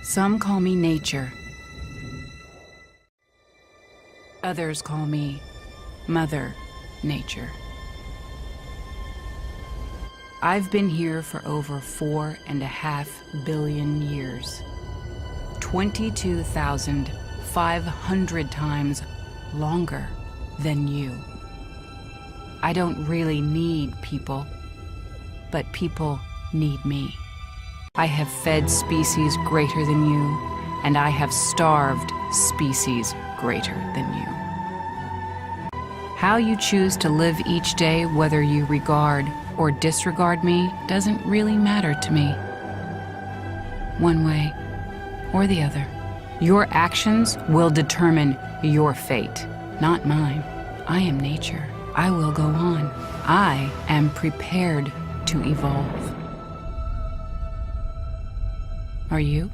Some call me nature. Others call me Mother Nature. I've been here for over 4.5 billion years. 22,500 times longer than you. I don't really need people, but people need me. I have fed species greater than you, and I have starved species greater than you. How you choose to live each day, whether you regard or disregard me, doesn't really matter to me. One way or the other. Your actions will determine your fate, not mine. I am nature. I will go on. I am prepared to evolve. Are you?